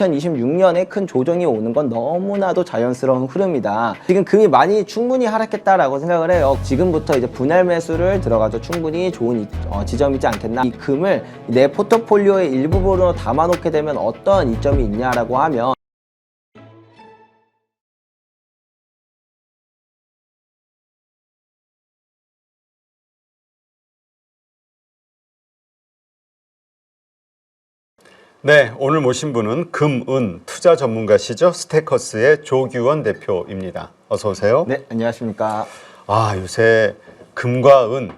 2026년에 큰 조정이 오는 건 너무나도 자연스러운 흐름이다. 지금 금이 많이 충분히 하락했다라고 생각을 해요. 지금부터 이제 분할 매수를 들어가도 충분히 좋은 지점이지 않겠나. 이 금을 내 포트폴리오의 일부분으로 담아놓게 되면 어떤 이점이 있냐라고 하면, 네, 오늘 모신 분은 금은 투자 전문가시죠. 스테커스의 조규원 대표입니다. 어서 오세요. 네, 안녕하십니까. 요새 금과 은,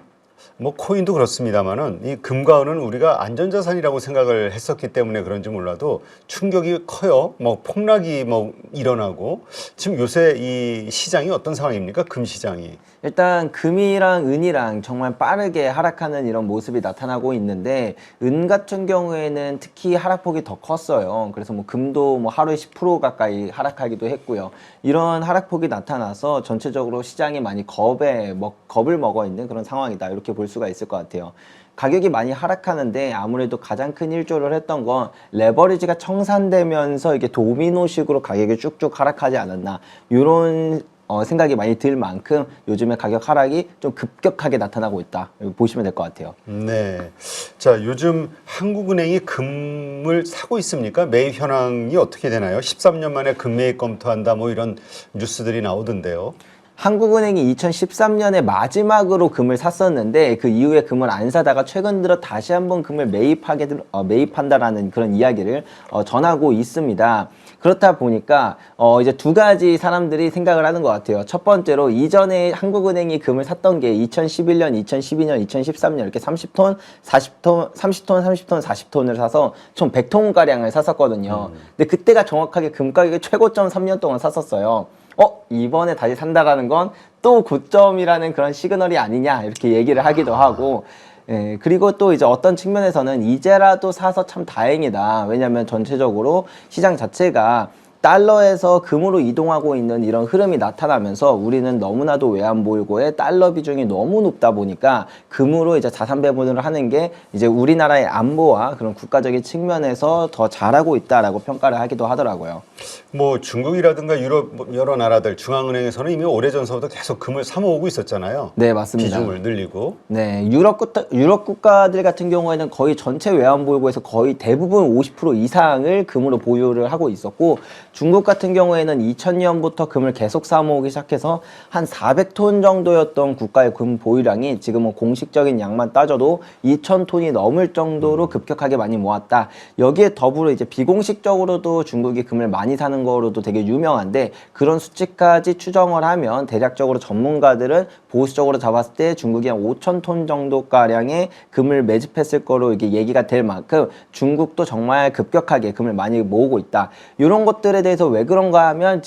뭐 코인도 그렇습니다만은 이 금과 은은 우리가 안전자산이라고 생각을 했었기 때문에 그런지 몰라도 충격이 커요. 뭐 폭락이 일어나고 지금 요새 이 시장이 어떤 상황입니까? 금 시장이. 일단 금이랑 은이랑 정말 빠르게 하락하는 이런 모습이 나타나고 있는데, 은 같은 경우에는 특히 하락폭이 더 컸어요. 그래서 뭐 금도 뭐 하루에 10% 가까이 하락하기도 했고요. 이런 하락폭이 나타나서 전체적으로 시장이 많이 겁을 먹어 있는 그런 상황이다, 이렇게 볼 수가 있을 것 같아요. 가격이 많이 하락하는데 아무래도 가장 큰 일조를 했던 건 레버리지가 청산되면서 이게 도미노식으로 가격이 쭉쭉 하락하지 않았나, 이런 생각이 많이 들 만큼 요즘에 가격 하락이 좀 급격하게 나타나고 있다, 보시면 될 것 같아요. 네. 자, 요즘 한국은행이 금을 사고 있습니까? 매입 현황이 어떻게 되나요? 13년 만에 금매입 검토한다, 뭐 이런 뉴스들이 나오던데요. 한국은행이 2013년에 마지막으로 금을 샀었는데, 그 이후에 금을 안 사다가 최근 들어 다시 한번 금을 매입한다라는 그런 이야기를 전하고 있습니다. 그렇다 보니까 이제 두 가지 사람들이 생각을 하는 것 같아요. 첫 번째로, 이전에 한국은행이 금을 샀던 게 2011년, 2012년, 2013년 이렇게 30톤, 40톤, 30톤, 30톤, 40톤을 사서 총 100톤가량을 샀었거든요. 근데 그때가 정확하게 금 가격의 최고점 3년 동안 샀었어요. 이번에 다시 산다라는 건 또 고점이라는 그런 시그널이 아니냐, 이렇게 얘기를 하기도 하고, 그리고 또 이제 어떤 측면에서는 이제라도 사서 참 다행이다. 왜냐면 전체적으로 시장 자체가 달러에서 금으로 이동하고 있는 이런 흐름이 나타나면서 우리는 너무나도 외환보유고의 달러 비중이 너무 높다 보니까 금으로 이제 자산 배분을 하는 게 이제 우리나라의 안보와 그런 국가적인 측면에서 더 잘하고 있다라고 평가를 하기도 하더라고요. 뭐 중국이라든가 유럽 여러 나라들 중앙은행에서는 이미 오래전서부터 계속 금을 사모으고 있었잖아요. 네, 맞습니다. 비중을 늘리고. 네, 유럽 국가들 같은 경우에는 거의 전체 외환보유고에서 거의 대부분 50% 이상을 금으로 보유를 하고 있었고, 중국 같은 경우에는 2000년부터 금을 계속 사모으기 시작해서 한 400톤 정도였던 국가의 금 보유량이 지금은 공식적인 양만 따져도 2000톤이 넘을 정도로 급격하게 많이 모았다. 여기에 더불어 이제 비공식적으로도 중국이 금을 많이 사는 거로도 되게 유명한데, 그런 수치까지 추정을 하면 대략적으로 전문가들은 보수적으로 잡았을 때 중국이 한 5000톤 정도가량의 금을 매집했을 거로 이게 얘기가 될 만큼 중국도 정말 급격하게 금을 많이 모으고 있다. 이런 것들에 대해서 왜 그런가 하면,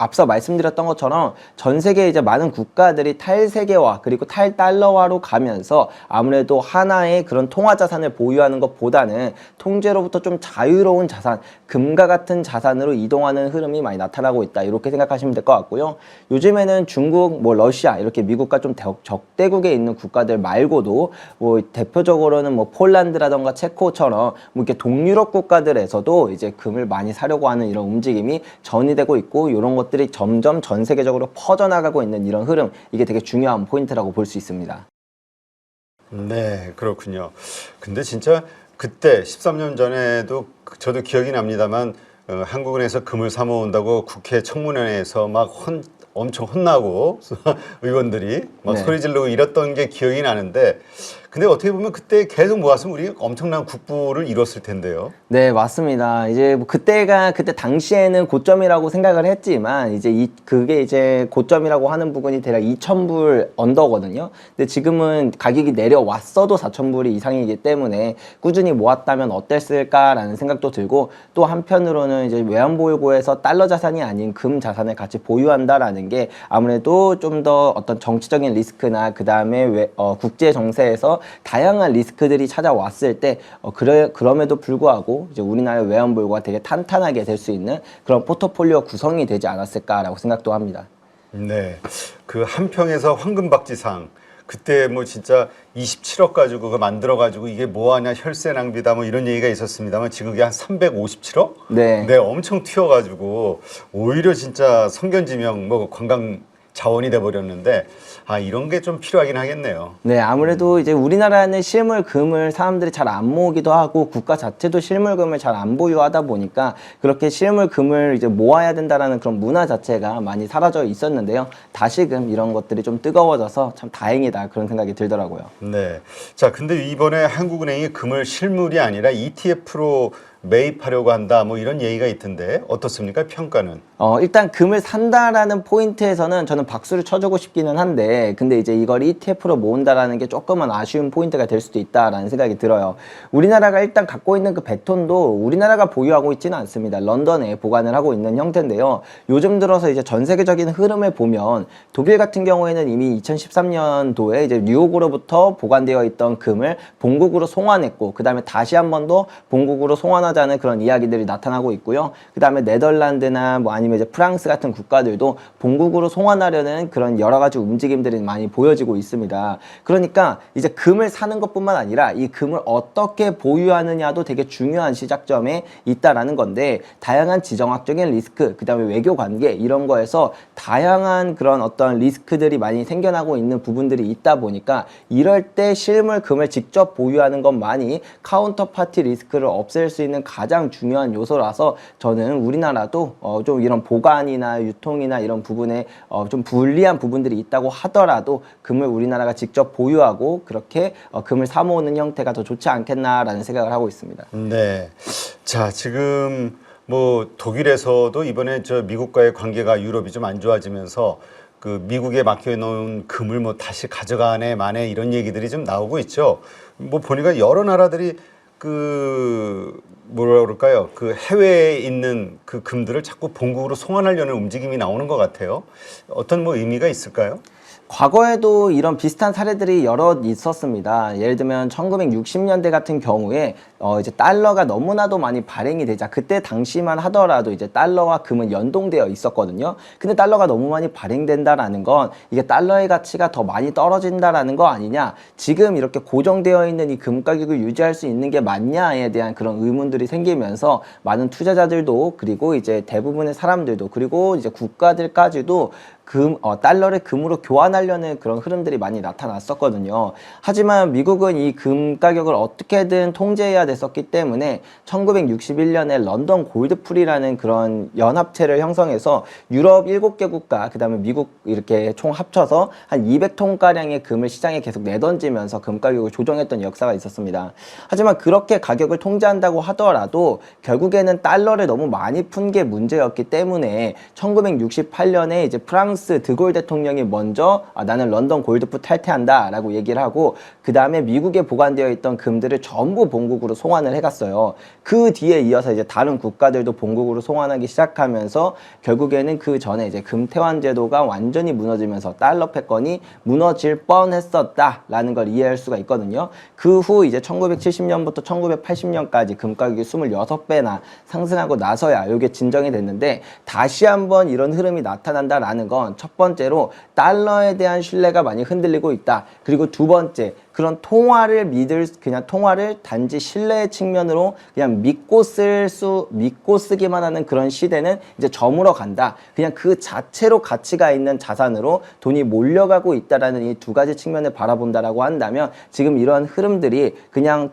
앞서 말씀드렸던 것처럼 전 세계 이제 많은 국가들이 탈세계화 그리고 탈달러화로 가면서 아무래도 하나의 그런 통화 자산을 보유하는 것보다는 통제로부터 좀 자유로운 자산, 금과 같은 자산으로 이동하는 흐름이 많이 나타나고 있다, 이렇게 생각하시면 될 것 같고요. 요즘에는 중국, 뭐 러시아 이렇게 미국과 좀 적대국에 있는 국가들 말고도 뭐 대표적으로는 뭐 폴란드라던가 체코처럼 뭐 이렇게 동유럽 국가들에서도 이제 금을 많이 사려고 하는 이런 움직임이 전이되고 있고, 이런 것들이 점점 전 세계적으로 퍼져나가고 있는 이런 흐름, 이게 되게 중요한 포인트라고 볼 수 있습니다. 네, 그렇군요. 근데 진짜 그때 13년 전에도 저도 기억이 납니다만 한국은행에서 금을 사모은다고 국회 청문회에서 막 엄청 혼나고 의원들이 막 네. 소리 지르고 이랬던 게 기억이 나는데, 근데 어떻게 보면 그때 계속 모았으면 우리 엄청난 국부를 이뤘을 텐데요. 네, 맞습니다. 이제 뭐 그때 당시에는 고점이라고 생각을 했지만, 이제 그게 이제 고점이라고 하는 부분이 대략 2,000불 언더거든요. 근데 지금은 가격이 내려왔어도 4,000불이 이상이기 때문에 꾸준히 모았다면 어땠을까라는 생각도 들고, 또 한편으로는 이제 외환보유고에서 달러 자산이 아닌 금 자산을 같이 보유한다라는 게 아무래도 좀 더 어떤 정치적인 리스크나 그 다음에 국제 정세에서 다양한 리스크들이 찾아왔을 때 그럼에도 불구하고 이제 우리나라의 외환보유고가 되게 탄탄하게 될 수 있는 그런 포트폴리오 구성이 되지 않았을까라고 생각도 합니다. 네, 그 한평에서 황금박지상, 그때 뭐 진짜 27억 가지고 그거 만들어 가지고 이게 뭐하냐 혈세 낭비다 뭐 이런 얘기가 있었습니다만 지금 그게 한 357억? 네. 네, 엄청 튀어가지고 오히려 진짜 성견지명 뭐 관광 자원이 돼 버렸는데 아 이런 게 좀 필요하긴 하겠네요. 네, 아무래도 이제 우리나라는 실물금을 사람들이 잘 안 모으기도 하고 국가 자체도 실물금을 잘 안 보유하다 보니까 그렇게 실물금을 이제 모아야 된다라는 그런 문화 자체가 많이 사라져 있었는데요. 다시금 이런 것들이 좀 뜨거워져서 참 다행이다 그런 생각이 들더라고요. 네. 자, 근데 이번에 한국은행이 금을 실물이 아니라 ETF로 매입하려고 한다 뭐 이런 얘기가 있던데 어떻습니까? 평가는? 일단 금을 산다라는 포인트에서는 저는 박수를 쳐주고 싶기는 한데 근데 이제 이걸 ETF로 모은다라는 게 조금은 아쉬운 포인트가 될 수도 있다라는 생각이 들어요. 우리나라가 일단 갖고 있는 그 베톤도 우리나라가 보유하고 있지는 않습니다. 런던에 보관을 하고 있는 형태인데요. 요즘 들어서 이제 전 세계적인 흐름을 보면 독일 같은 경우에는 이미 2013년도에 이제 뉴욕으로부터 보관되어 있던 금을 본국으로 송환했고 그 다음에 다시 한 번 더 본국으로 송환하자는 그런 이야기들이 나타나고 있고요. 그 다음에 네덜란드나 뭐 아니면 이제 프랑스 같은 국가들도 본국으로 송환하려는 그런 여러 가지 움직임들이 많이 보여지고 있습니다. 그러니까 이제 금을 사는 것뿐만 아니라 이 금을 어떻게 보유하느냐도 되게 중요한 시작점에 있다라는 건데 다양한 지정학적인 리스크, 그 다음에 외교 관계 이런 거에서 다양한 그런 어떤 리스크들이 많이 생겨나고 있는 부분들이 있다 보니까 이럴 때 실물 금을 직접 보유하는 것만이 카운터파티 리스크를 없앨 수 있는 가장 중요한 요소라서 저는 우리나라도 좀 이런 보관이나 유통이나 이런 부분에 좀 불리한 부분들이 있다고 하더라도 금을 우리나라가 직접 보유하고 그렇게 금을 사모으는 형태가 더 좋지 않겠나라는 생각을 하고 있습니다. 네. 자, 지금 뭐 독일에서도 이번에 저 미국과의 관계가 유럽이 좀 안 좋아지면서 그 미국에 맡겨놓은 금을 뭐 다시 가져가네 마네 이런 얘기들이 좀 나오고 있죠. 뭐 보니까 여러 나라들이 그 뭐라 그럴까요? 그 해외에 있는 그 금들을 자꾸 본국으로 송환하려는 움직임이 나오는 것 같아요. 어떤 뭐 의미가 있을까요? 과거에도 이런 비슷한 사례들이 여러 있었습니다. 예를 들면 1960년대 같은 경우에 이제 달러가 너무나도 많이 발행이 되자 그때 당시만 하더라도 이제 달러와 금은 연동되어 있었거든요. 근데 달러가 너무 많이 발행된다라는 건 이게 달러의 가치가 더 많이 떨어진다라는 거 아니냐? 지금 이렇게 고정되어 있는 이 금 가격을 유지할 수 있는 게 맞냐에 대한 그런 의문들이 생기면서 많은 투자자들도 그리고 이제 대부분의 사람들도 그리고 이제 국가들까지도 달러를 금으로 교환하려는 그런 흐름들이 많이 나타났었거든요. 하지만 미국은 이 금 가격을 어떻게든 통제해야 됐었기 때문에 1961년에 런던 골드풀이라는 그런 연합체를 형성해서 유럽 7개 국가, 그 다음에 미국 이렇게 총 합쳐서 한 200톤가량의 금을 시장에 계속 내던지면서 금 가격을 조정했던 역사가 있었습니다. 하지만 그렇게 가격을 통제한다고 하더라도 결국에는 달러를 너무 많이 푼 게 문제였기 때문에 1968년에 이제 프랑스 드골 대통령이 먼저 나는 런던 골드풀 탈퇴한다 라고 얘기를 하고 그 다음에 미국에 보관되어 있던 금들을 전부 본국으로 송환을 해갔어요. 그 뒤에 이어서 이제 다른 국가들도 본국으로 송환하기 시작하면서 결국에는 그 전에 이제 금태환 제도가 완전히 무너지면서 달러 패권이 무너질 뻔했었다라는 걸 이해할 수가 있거든요. 그 후 이제 1970년부터 1980년까지 금 가격이 26배나 상승하고 나서야 이게 진정이 됐는데 다시 한번 이런 흐름이 나타난다라는 건 첫 번째로 달러에 대한 신뢰가 많이 흔들리고 있다. 그리고 두 번째, 그런 통화를 그냥 통화를 단지 신뢰의 측면으로 그냥 믿고 쓰기만 하는 그런 시대는 이제 저물어 간다. 그냥 그 자체로 가치가 있는 자산으로 돈이 몰려가고 있다라는 이 두 가지 측면을 바라본다라고 한다면 지금 이러한 흐름들이 그냥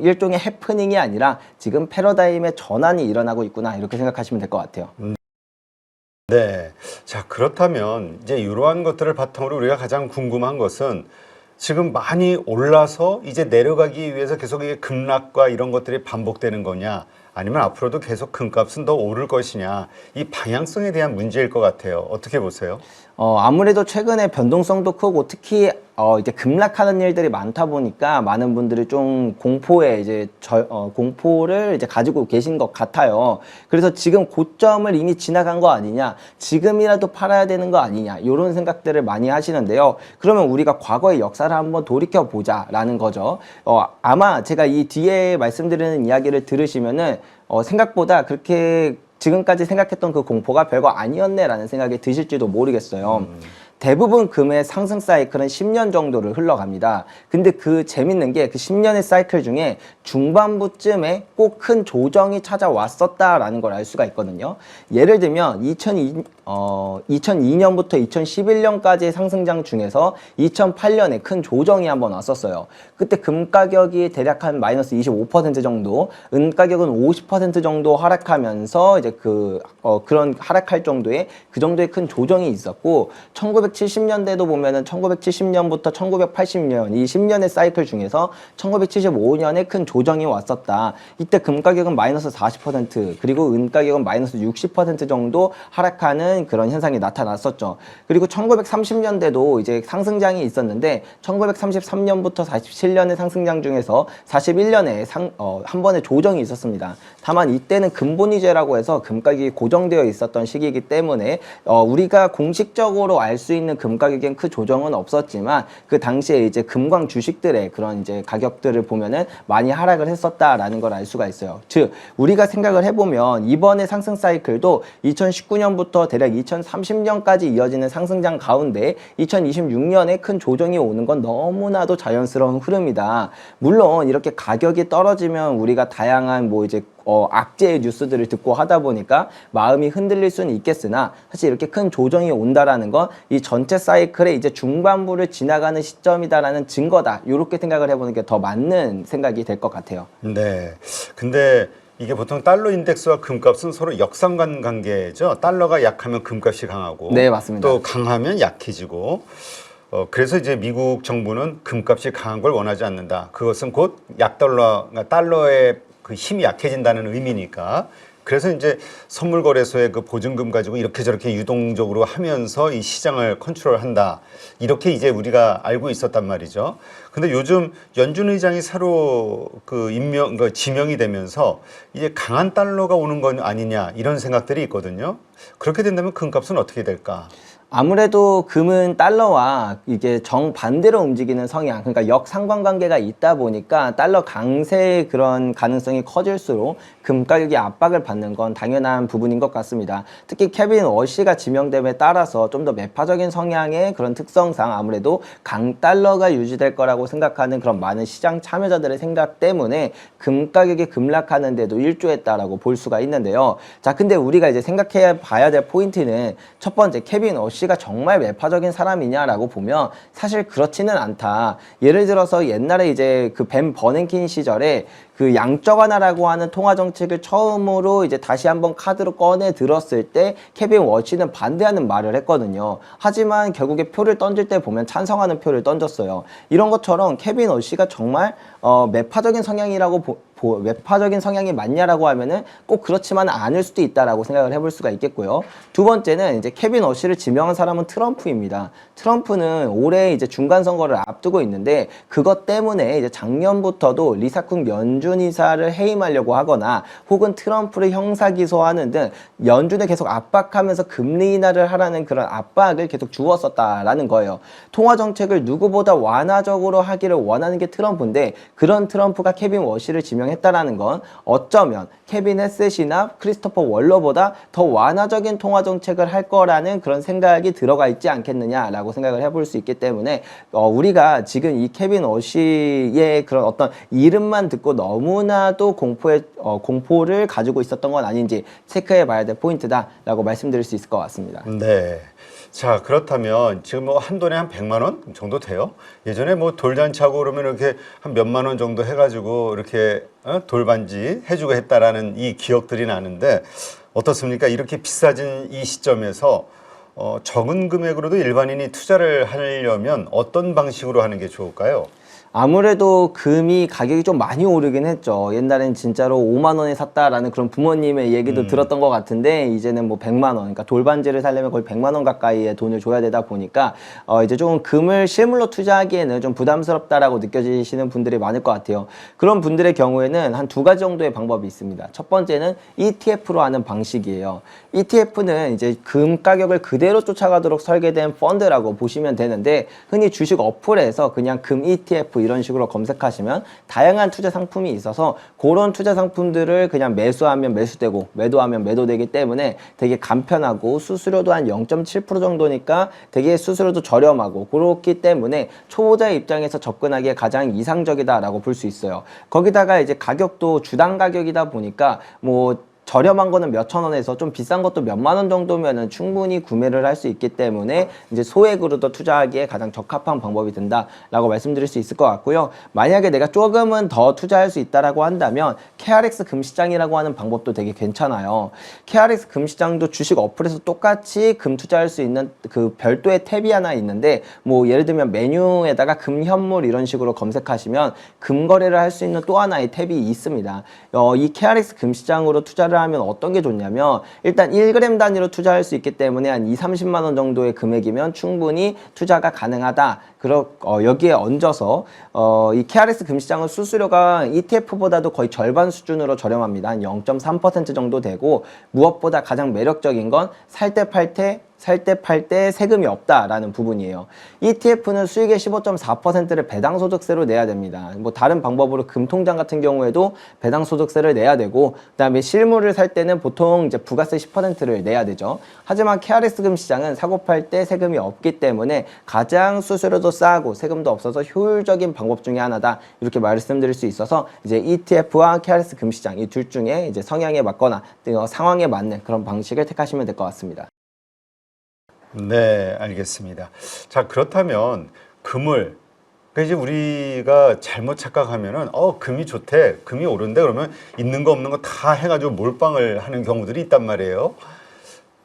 일종의 해프닝이 아니라 지금 패러다임의 전환이 일어나고 있구나 이렇게 생각하시면 될 것 같아요. 네. 자, 그렇다면 이제 이러한 것들을 바탕으로 우리가 가장 궁금한 것은 지금 많이 올라서 이제 내려가기 위해서 계속 이 급락과 이런 것들이 반복되는 거냐 아니면 앞으로도 계속 금값은 더 오를 것이냐 이 방향성에 대한 문제일 것 같아요. 어떻게 보세요? 아무래도 최근에 변동성도 크고 특히 이제 급락하는 일들이 많다 보니까 많은 분들이 좀 공포에 이제 공포를 이제 가지고 계신 것 같아요. 그래서 지금 고점을 이미 지나간 거 아니냐, 지금이라도 팔아야 되는 거 아니냐 이런 생각들을 많이 하시는데요. 그러면 우리가 과거의 역사를 한번 돌이켜 보자라는 거죠. 아마 제가 이 뒤에 말씀드리는 이야기를 들으시면은 생각보다 그렇게 지금까지 생각했던 그 공포가 별거 아니었네라는 생각이 드실지도 모르겠어요. 대부분 금의 상승 사이클은 10년 정도를 흘러갑니다. 근데 그 재밌는 게 그 10년의 사이클 중에 중반부쯤에 꼭 큰 조정이 찾아왔었다라는 걸 알 수가 있거든요. 예를 들면 2002년부터 2011년까지의 상승장 중에서 2008년에 큰 조정이 한번 왔었어요. 그때 금 가격이 대략 한 마이너스 25% 정도, 은 가격은 50% 정도 하락하면서 이제 그런 하락할 정도의 그 정도의 큰 조정이 있었고, 1970년대도 보면은 1970년부터 1980년 이 10년의 사이클 중에서 1975년에 큰 조정이 왔었다. 이때 금 가격은 마이너스 40% 그리고 은 가격은 마이너스 60% 정도 하락하는 그런 현상이 나타났었죠. 그리고 1930년대도 이제 상승장이 있었는데 1933년부터 47년의 상승장 중에서 41년에 한 번의 조정이 있었습니다. 다만 이때는 근본위제라고 해서 금 가격이 고정되어 있었던 시기이기 때문에 우리가 공식적으로 알 수 있는 금 가격엔 큰 조정은 없었지만 그 당시에 이제 금광 주식들의 그런 이제 가격들을 보면은 많이 하락을 했었다라는 걸 알 수가 있어요. 즉 우리가 생각을 해보면 이번에 상승 사이클도 2019년부터 대략 2030년까지 이어지는 상승장 가운데 2026년에 큰 조정이 오는 건 너무나도 자연스러운 흐름이다. 물론 이렇게 가격이 떨어지면 우리가 다양한 뭐 이제 악재의 뉴스들을 듣고 하다 보니까 마음이 흔들릴 수는 있겠으나 사실 이렇게 큰 조정이 온다라는 건 이 전체 사이클의 이제 중반부를 지나가는 시점이다라는 증거다. 이렇게 생각을 해보는 게 더 맞는 생각이 될 것 같아요. 네. 근데 이게 보통 달러 인덱스와 금값은 서로 역상관 관계죠. 달러가 약하면 금값이 강하고, 네, 맞습니다. 또 강하면 약해지고. 그래서 이제 미국 정부는 금값이 강한 걸 원하지 않는다. 그것은 곧 약달러, 그러니까 달러의 그 힘이 약해진다는 의미니까. 그래서 이제 선물 거래소의 그 보증금 가지고 이렇게 저렇게 유동적으로 하면서 이 시장을 컨트롤한다. 이렇게 이제 우리가 알고 있었단 말이죠. 근데 요즘 연준 의장이 새로 지명이 되면서 이제 강한 달러가 오는 건 아니냐 이런 생각들이 있거든요. 그렇게 된다면 금값은 어떻게 될까? 아무래도 금은 달러와 이게 정반대로 움직이는 성향, 그러니까 역상관관계가 있다 보니까 달러 강세의 그런 가능성이 커질수록 금 가격이 압박을 받는 건 당연한 부분인 것 같습니다. 특히 케빈 워시가 지명됨에 따라서 좀 더 매파적인 성향의 그런 특성상 아무래도 강달러가 유지될 거라고 생각하는 그런 많은 시장 참여자들의 생각 때문에 금 가격이 급락하는 데도 일조했다라고 볼 수가 있는데요. 자, 근데 우리가 이제 생각해 봐야 될 포인트는 첫 번째, 케빈 워시 씨가 정말 매파적인 사람이냐라고 보면 사실 그렇지는 않다. 예를 들어서 옛날에 이제 그 벤 버냉킨 시절에 그 양적 완화라고 하는 통화 정책을 처음으로 이제 다시 한번 카드로 꺼내 들었을 때 케빈 워시는 반대하는 말을 했거든요. 하지만 결국에 표를 던질 때 보면 찬성하는 표를 던졌어요. 이런 것처럼 케빈 워시가 정말 매파적인 성향이라고 매파적인 성향이 맞냐라고 하면은 꼭 그렇지만 않을 수도 있다라고 생각을 해볼 수가 있겠고요. 두 번째는 이제 케빈 워시를 지명한 사람은 트럼프입니다. 트럼프는 올해 이제 중간 선거를 앞두고 있는데 그것 때문에 이제 작년부터도 리사쿵 연준 이사를 해임하려고 하거나 혹은 트럼프를 형사 기소하는 등 연준을 계속 압박하면서 금리 인하를 하라는 그런 압박을 계속 주었었다라는 거예요. 통화 정책을 누구보다 완화적으로 하기를 원하는 게 트럼프인데 그런 트럼프가 케빈 워시를 지명했다라는 건 어쩌면 케빈 헤셋이나 크리스토퍼 월러보다 더 완화적인 통화 정책을 할 거라는 그런 생각이 들어가 있지 않겠느냐라고 생각을 해볼 수 있기 때문에 우리가 지금 이 케빈 워시의 그런 어떤 이름만 듣고 너무나도 공포를 가지고 있었던 건 아닌지 체크해 봐야 될 포인트다라고 말씀드릴 수 있을 것 같습니다. 네. 자, 그렇다면 지금 뭐 한 돈에 한 100만 원 정도 돼요? 예전에 뭐 돌잔치하고 그러면 이렇게 한 몇만 원 정도 해가지고 이렇게 돌반지 해주고 했다라는 이 기억들이 나는데 어떻습니까? 이렇게 비싸진 이 시점에서 적은 금액으로도 일반인이 투자를 하려면 어떤 방식으로 하는 게 좋을까요? 아무래도 금이 가격이 좀 많이 오르긴 했죠. 옛날엔 진짜로 5만 원에 샀다라는 그런 부모님의 얘기도 들었던 것 같은데 이제는 뭐 100만 원, 그러니까 돌반지를 사려면 거의 100만 원 가까이의 돈을 줘야 되다 보니까 이제 조금 금을 실물로 투자하기에는 좀 부담스럽다라고 느껴지시는 분들이 많을 것 같아요. 그런 분들의 경우에는 한 두 가지 정도의 방법이 있습니다. 첫 번째는 ETF로 하는 방식이에요. ETF는 이제 금 가격을 그대로 쫓아가도록 설계된 펀드라고 보시면 되는데 흔히 주식 어플에서 그냥 금 ETF 이런 식으로 검색하시면 다양한 투자 상품이 있어서 그런 투자 상품들을 그냥 매수하면 매수되고 매도하면 매도되기 때문에 되게 간편하고 수수료도 한 0.7% 정도니까 되게 수수료도 저렴하고 그렇기 때문에 초보자의 입장에서 접근하기에 가장 이상적이다라고 볼 수 있어요. 거기다가 이제 가격도 주당 가격이다 보니까 뭐 저렴한 거는 몇천 원에서 좀 비싼 것도 몇만 원 정도면은 충분히 구매를 할 수 있기 때문에 이제 소액으로도 투자하기에 가장 적합한 방법이 된다라고 말씀드릴 수 있을 것 같고요. 만약에 내가 조금은 더 투자할 수 있다라고 한다면 KRX 금시장이라고 하는 방법도 되게 괜찮아요. KRX 금시장도 주식 어플에서 똑같이 금 투자할 수 있는 그 별도의 탭이 하나 있는데 뭐 예를 들면 메뉴에다가 금현물 이런 식으로 검색하시면 금 거래를 할 수 있는 또 하나의 탭이 있습니다. 이 KRX 금시장으로 투자를 하면 어떤 게 좋냐면 일단 1g 단위로 투자할 수 있기 때문에 한 2~30만 원 정도의 금액이면 충분히 투자가 가능하다. 여기에 얹어서 이 KRX 금시장은 수수료가 ETF보다도 거의 절반 수준으로 저렴합니다. 한 0.3% 정도 되고 무엇보다 가장 매력적인 건 살 때 팔 때 세금이 없다라는 부분이에요. ETF는 수익의 15.4%를 배당소득세로 내야 됩니다. 뭐 다른 방법으로 금통장 같은 경우에도 배당소득세를 내야 되고 그다음에 실물을 살 때는 보통 이제 부가세 10%를 내야 되죠. 하지만 KRX 금시장은 사고 팔 때 세금이 없기 때문에 가장 수수료도 싸고 세금도 없어서 효율적인 방법 중에 하나다. 이렇게 말씀드릴 수 있어서 이제 ETF와 KRX 금시장 이 둘 중에 이제 성향에 맞거나 상황에 맞는 그런 방식을 택하시면 될 것 같습니다. 네, 알겠습니다. 자, 그렇다면 금을 이제 우리가 잘못 착각하면은 금이 좋대, 금이 오른데 그러면 있는 거 없는 거 다 해가지고 몰빵을 하는 경우들이 있단 말이에요.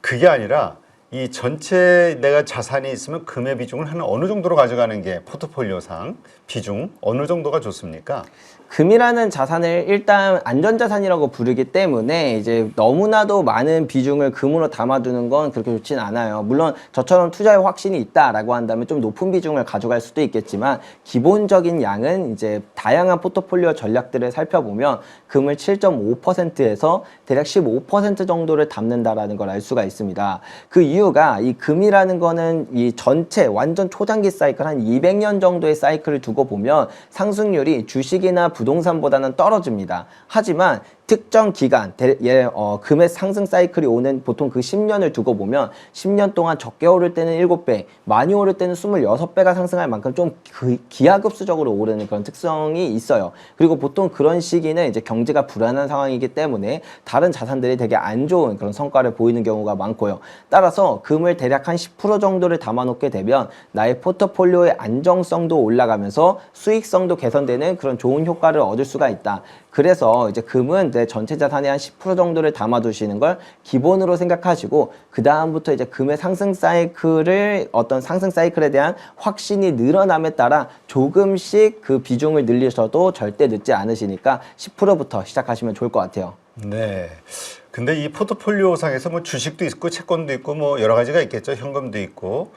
그게 아니라 이 전체 내가 자산이 있으면 금의 비중을 한 어느 정도로 가져가는 게 포트폴리오상 비중 어느 정도가 좋습니까? 금이라는 자산을 일단 안전자산이라고 부르기 때문에 이제 너무나도 많은 비중을 금으로 담아두는 건 그렇게 좋진 않아요. 물론 저처럼 투자에 확신이 있다라고 한다면 좀 높은 비중을 가져갈 수도 있겠지만 기본적인 양은 이제 다양한 포트폴리오 전략들을 살펴보면 금을 7.5%에서 대략 15% 정도를 담는다라는 걸 알 수가 있습니다. 그 이유가 이 금이라는 거는 이 전체 완전 초장기 사이클 한 200년 정도의 사이클을 두고 보면 상승률이 주식이나 부동산보다는 떨어집니다. 하지만 특정 기간, 금의 상승 사이클이 오는 보통 그 10년을 두고 보면 10년 동안 적게 오를 때는 7배, 많이 오를 때는 26배가 상승할 만큼 좀 기하급수적으로 오르는 그런 특성이 있어요. 그리고 보통 그런 시기는 이제 경제가 불안한 상황이기 때문에 다른 자산들이 되게 안 좋은 그런 성과를 보이는 경우가 많고요. 따라서 금을 대략 한 10% 정도를 담아놓게 되면 나의 포트폴리오의 안정성도 올라가면서 수익성도 개선되는 그런 좋은 효과를 얻을 수가 있다. 그래서 이제 금은 내 전체 자산의 한 10% 정도를 담아두시는 걸 기본으로 생각하시고 그 다음부터 이제 금의 상승 사이클을 어떤 상승 사이클에 대한 확신이 늘어남에 따라 조금씩 그 비중을 늘리셔도 절대 늦지 않으시니까 10%부터 시작하시면 좋을 것 같아요. 네. 근데 이 포트폴리오 상에서 뭐 주식도 있고 채권도 있고 뭐 여러 가지가 있겠죠. 현금도 있고.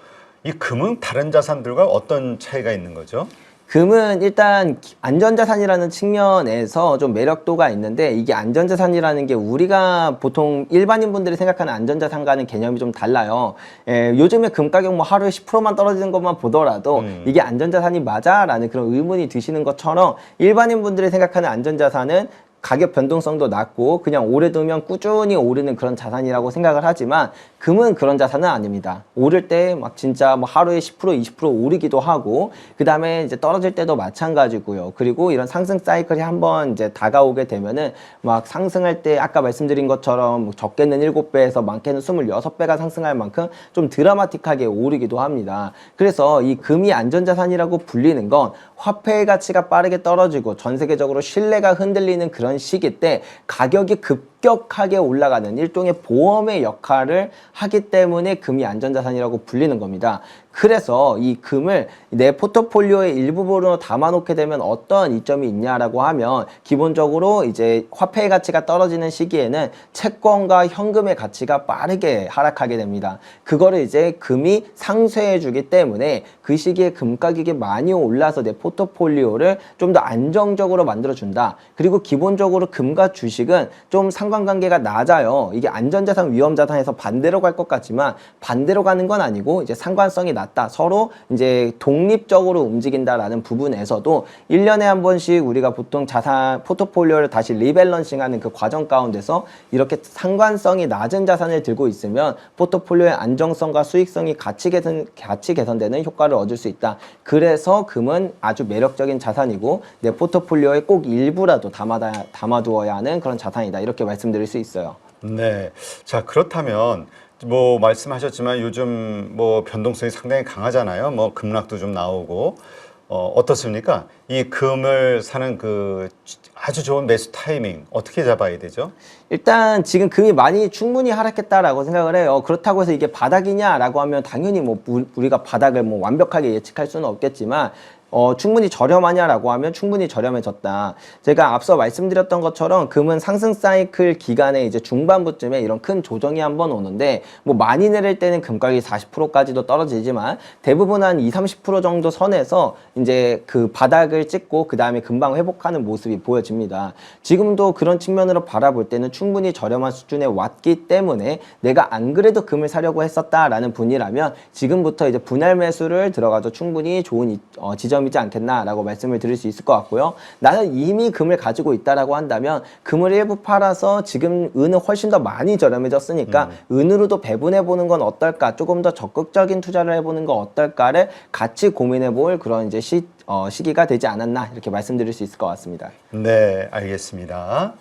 이 금은 다른 자산들과 어떤 차이가 있는 거죠? 금은 일단 안전자산이라는 측면에서 좀 매력도가 있는데 이게 안전자산이라는 게 우리가 보통 일반인 분들이 생각하는 안전자산과는 개념이 좀 달라요. 요즘에 금 가격 뭐 하루에 10%만 떨어지는 것만 보더라도 이게 안전자산이 맞아? 라는 그런 의문이 드시는 것처럼 일반인 분들이 생각하는 안전자산은 가격 변동성도 낮고 그냥 오래 두면 꾸준히 오르는 그런 자산이라고 생각을 하지만 금은 그런 자산은 아닙니다. 오를 때 막 진짜 뭐 하루에 10% 20% 오르기도 하고 그 다음에 이제 떨어질 때도 마찬가지고요. 그리고 이런 상승 사이클이 한번 이제 다가오게 되면은 막 상승할 때 아까 말씀드린 것처럼 적게는 7배에서 많게는 26배가 상승할 만큼 좀 드라마틱하게 오르기도 합니다. 그래서 이 금이 안전자산이라고 불리는 건 화폐의 가치가 빠르게 떨어지고 전 세계적으로 신뢰가 흔들리는 그런 시기 때 가격이 급격하게 올라가는 일종의 보험의 역할을 하기 때문에 금이 안전자산이라고 불리는 겁니다. 그래서 이 금을 내 포트폴리오의 일부분으로 담아놓게 되면 어떤 이점이 있냐라고 하면 기본적으로 이제 화폐의 가치가 떨어지는 시기에는 채권과 현금의 가치가 빠르게 하락하게 됩니다. 그거를 이제 금이 상쇄해 주기 때문에 그 시기에 금 가격이 많이 올라서 내 포트폴리오를 좀 더 안정적으로 만들어준다. 그리고 기본적으로 금과 주식은 좀 상관관계가 낮아요. 이게 안전자산, 위험자산에서 반대로 갈 것 같지만 반대로 가는 건 아니고 이제 상관성이 낮다. 낫다. 서로 이제 독립적으로 움직인다라는 부분에서도 1년에 한 번씩 우리가 보통 자산 포트폴리오를 다시 리밸런싱하는 그 과정 가운데서 이렇게 상관성이 낮은 자산을 들고 있으면 포트폴리오의 안정성과 수익성이 같이 개선되는 효과를 얻을 수 있다. 그래서 금은 아주 매력적인 자산이고 내 포트폴리오에 꼭 일부라도 담아두어야 하는 그런 자산이다. 이렇게 말씀드릴 수 있어요. 네. 자, 그렇다면 뭐 말씀하셨지만 요즘 뭐 변동성이 상당히 강하잖아요. 뭐 급락도 좀 나오고 어떻습니까? 이 금을 사는 그 아주 좋은 매수 타이밍 어떻게 잡아야 되죠? 일단 지금 금이 많이 충분히 하락했다라고 생각을 해요. 그렇다고 해서 이게 바닥이냐라고 하면 당연히 뭐 우리가 바닥을 뭐 완벽하게 예측할 수는 없겠지만 충분히 저렴하냐라고 하면 충분히 저렴해졌다. 제가 앞서 말씀드렸던 것처럼 금은 상승 사이클 기간에 이제 중반부쯤에 이런 큰 조정이 한번 오는데 뭐 많이 내릴 때는 금가격이 40%까지도 떨어지지만 대부분 한 20-30% 정도 선에서 이제 그 바닥을 찍고 그 다음에 금방 회복하는 모습이 보여집니다. 지금도 그런 측면으로 바라볼 때는 충분히 저렴한 수준에 왔기 때문에 내가 안 그래도 금을 사려고 했었다라는 분이라면 지금부터 이제 분할 매수를 들어가도 충분히 좋은 지점이지 않겠나라고 말씀을 드릴 수 있을 것 같고요. 나는 이미 금을 가지고 있다라고 한다면 금을 일부 팔아서 지금 은은 훨씬 더 많이 저렴해졌으니까 은으로도 배분해 보는 건 어떨까? 조금 더 적극적인 투자를 해보는 거 어떨까를 같이 고민해 볼 그런 이제 시기가 되지 않았나 이렇게 말씀드릴 수 있을 것 같습니다. 네, 알겠습니다.